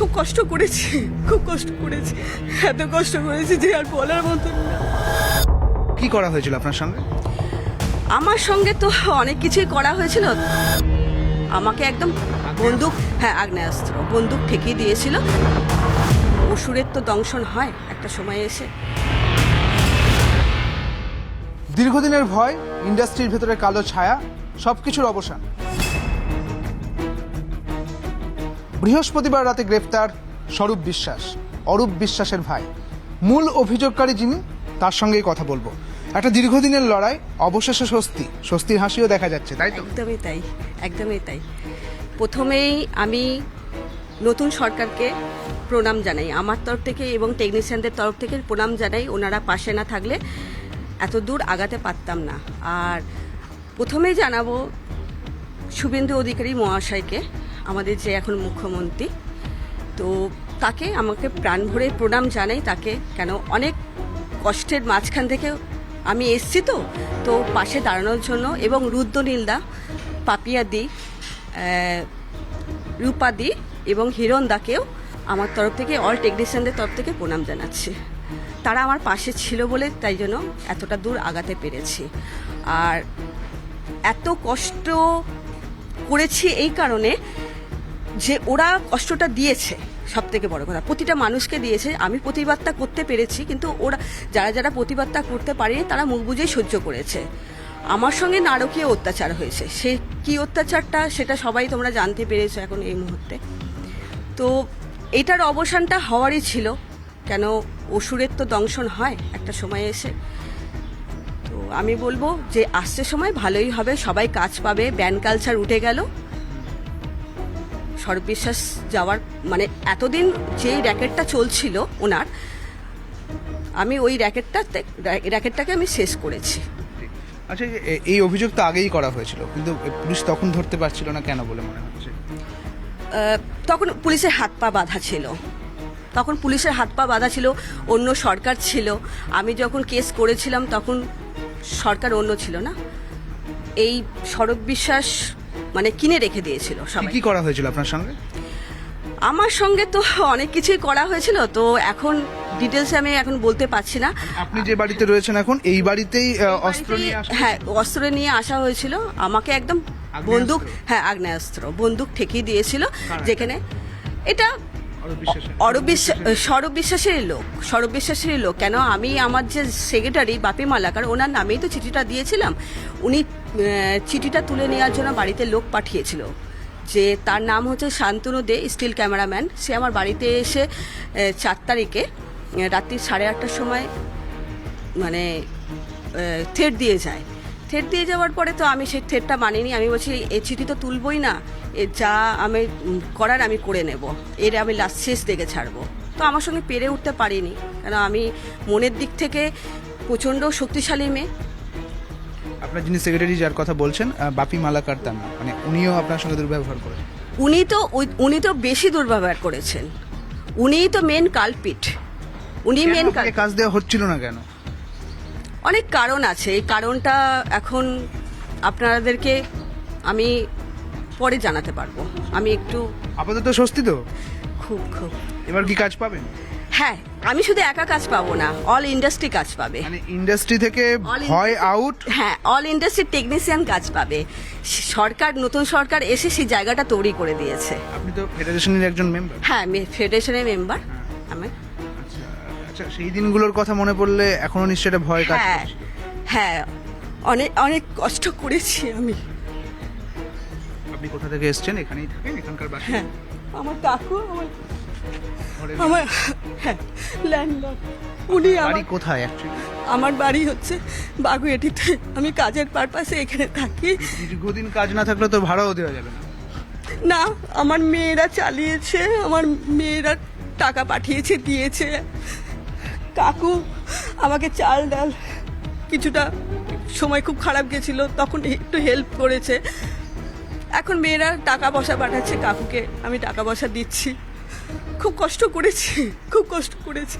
খুব কষ্ট করেছি, খুব কষ্ট করেছি, এত কষ্ট করেছি যে আর বলার মতন না। কি করা হয়েছিল আপনার সঙ্গে? আমার সঙ্গে তো অনেক কিছুই করা হয়েছিল। আমাকে একদম বন্দুক, হ্যাঁ আগ্নেয়াস্ত্র, বন্দুক ঠেকিয়ে দিয়েছিল। অসুরের তো দংশন হয় একটা সময় এসে। দীর্ঘদিনের ভয়, ইন্ডাস্ট্রির ভেতরে কালো ছায়া, সবকিছুর অবসান। বৃহস্পতিবার রাতে গ্রেফতার স্বরূপ বিশ্বাস, অরূপ বিশ্বাসের ভাই। মূল অভিযোগকারী যিনি, তার সঙ্গেই কথা বলবো। একটা দীর্ঘদিনের লড়াই, অবশেষে স্বস্তি, স্বস্তির হাসিও দেখা যাচ্ছে, তাই তো? একদমই তাই, একদমই তাই। প্রথমেই আমি নতুন সরকারকে প্রণাম জানাই আমার তরফ থেকে এবং টেকনিশিয়ানদের তরফ থেকে প্রণাম জানাই। ওনারা পাশে না থাকলে এত দূর আগাতে পারতাম না। আর প্রথমেই জানাবো শুভেন্দু অধিকারী মহাশয়কে, আমাদের যে এখন মুখ্যমন্ত্রী, তো তাকে আমাকে প্রাণ ভরে প্রণাম জানাই তাকে। কেন অনেক কষ্টের মাঝখান থেকে আমি এসছি, তো পাশে দাঁড়ানোর জন্য। এবং রুদ্রনীলদা, পাপিয়াদি, রূপাদি এবং হিরণদাকেও আমার তরফ থেকে, অল টেকনিশিয়ানদের তরফ থেকে প্রণাম জানাচ্ছি। তারা আমার পাশে ছিল বলে তাই জন্য এতটা দূর আগাতে পেরেছি। আর এত কষ্ট করেছি এই কারণে যে ওরা কষ্টটা দিয়েছে, সব থেকে বড় কথা প্রতিটা মানুষকে দিয়েছে। আমি প্রতিবাদটা করতে পেরেছি, কিন্তু ওরা যারা যারা প্রতিবাদটা করতে পারেনি তারা মুখ বুঝেই সহ্য করেছে। আমার সঙ্গে নারকীয় অত্যাচার হয়েছে। সে কি অত্যাচারটা সেটা সবাই তোমরা জানতে পেরেছো এখন এই মুহূর্তে। তো এটার অবসানটা হওয়ারই ছিল। কেন অসুরের তো দংশন হয় একটা সময় এসে। তো আমি বলবো যে আসছে সময় ভালোই হবে, সবাই কাজ পাবে। ব্যান কালচার উঠে গেল। স্বরূপ বিশ্বাস যাওয়ার এতদিন যে র্যাকেটটা চলছিল ওনার, আমি ওই র্যাকেটটাকে আমি শেষ করেছি। আচ্ছা, এই অভিযোগ তো আগেই করা হয়েছিল, কিন্তু পুলিশ তখন ধরতে পারছিল না কেন বলে মনে হচ্ছে? তখন পুলিশের হাত পা বাঁধা ছিল। তখন পুলিশের হাত পা বাঁধা ছিল, অন্য সরকার ছিল। আমি যখন কেস করেছিলাম তখন সরকার অন্য ছিল না। এই স্বরূপ বিশ্বাস কিনে রেখে দিয়েছিল সবাই। কি করা হয়েছিল আপনার সঙ্গে? আমার সঙ্গে তো অনেক কিছুই করা হয়েছিল, তো এখন ডিটেলসে আমি এখন বলতে পারছি না। আপনি যে বাড়িতে রয়েছেন এখন, এই বাড়িতেই অস্ত্র নিয়ে আসা? হ্যাঁ, অস্ত্র নিয়ে আসা হয়েছিল। আমাকে একদম বন্দুক, হ্যাঁ আগ্নেয়াস্ত্র, বন্দুক ঠেকিয়ে দিয়েছিল। যেখানে এটা স্বরূপ বিশ্বাসেরই লোক, স্বরূপ বিশ্বাসেরই লোক। কেন আমি আমার যে সেক্রেটারি বাপি মালাকার, ওনার নামেই তো চিঠিটা দিয়েছিলাম। উনি চিঠিটা তুলে নেওয়ার জন্য বাড়িতে লোক পাঠিয়েছিল, যে তার নাম হচ্ছে শান্তনু দে, স্টিল ক্যামেরাম্যান। সে আমার বাড়িতে এসে 4 তারিখে রাত্রি 8:30টার সময় থ্রেট দিয়ে যায়। থ্রেট দিয়ে যাওয়ার পরে তো আমি সেই থ্রেটটা মানিনি। আমি বলছি এই চিঠি তো তুলবই না, যা আমি করার আমি করে নেব, এর আমি লাস্ট শেষ দেখে ছাড়বো। তো আমার সঙ্গে পেরে উঠতে পারিনি, কেন আমি মনের দিক থেকে প্রচণ্ড শক্তিশালী মেয়ে। আপনার যিনি সেক্রেটারি, যার কথা বলছেন, বাপি মালাকার, তার নাম, উনিও আপনার সঙ্গে দুর্ব্যবহার করেন? উনি তো বেশি দুর্ব্যবহার করেছেন। উনিই তো মেন কালপিট। উনি মেন কাজ দেওয়া হচ্ছিল না কেন? অনেক কারণ আছে। এই কারণটা এখন আপনাদেরকে আমি পরে জানাতে পারবো। আমি একটু আপাতত স্বস্তি তো? খুব খুব। এবার কি কাজ পাবেন? হ্যাঁ, আমি শুধু একা কাজ পাবো না, অল ইন্ডাস্ট্রি কাজ পাবে। ইন্ডাস্ট্রি থেকে ভয় আউট? হ্যাঁ, অল ইন্ডাস্ট্রি টেকনিশিয়ান কাজ পাবে। সরকার, নতুন সরকার এসে সেই জায়গাটা তৈরি করে দিয়েছে। আপনি তো ফেডারেশনের একজন মেম্বার? হ্যাঁ, ফেডারেশনের মেম্বার আমি। আচ্ছা, সেই দিনগুলোর কথা মনে পড়লে এখনো নিশ্চয়ই একটা ভয় কাজ করছে? হ্যাঁ, অনেক অনেক কষ্ট করেছি আমি। আপনি কোথা থেকে এসেছেন? এখানেই থাকেন? এখানকার বাসিন্দা? হ্যাঁ, আমার কাকু আমার হ্যাঁ ল্যান্ডলর্ড। উনি বাড়ি কোথায় অ্যাকচুয়ালি? আমার বাড়ি হচ্ছে বাগুইআটিতে। আমি কাজের পারপাসে এখানে থাকি। দীর্ঘদিন কাজ না থাকলে তো ভাড়াও দেওয়া যাবে না? না, আমার মেয়েরা চালিয়েছে, আমার মেয়েরা টাকা পাঠিয়েছে, দিয়েছে। কাকু আমাকে চাল ডাল, কিছুটা সময় খুব খারাপ গেছিল তখন একটু হেল্প করেছে। এখন মেয়েরা টাকা পয়সা পাঠাচ্ছে, কাকুকে আমি টাকা পয়সা দিচ্ছি। খুব কষ্ট করেছি, খুব কষ্ট করেছি,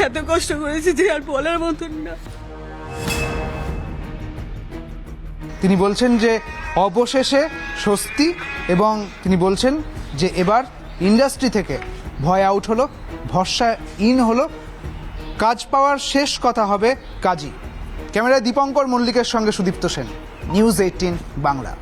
এত কষ্ট করেছি যে আর বলার মতন না। তিনি বলছেন যে অবশেষে স্বস্তি, এবং তিনি বলছেন যে এবার ইন্ডাস্ট্রি থেকে ভয় আউট হলো, ভরসা ইন হলো, কাজ পাওয়ার শেষ কথা হবে কাজী। ক্যামেরায় দীপঙ্কর মল্লিকের সঙ্গে সুদীপ্ত সেন, নিউজ 18 বাংলা।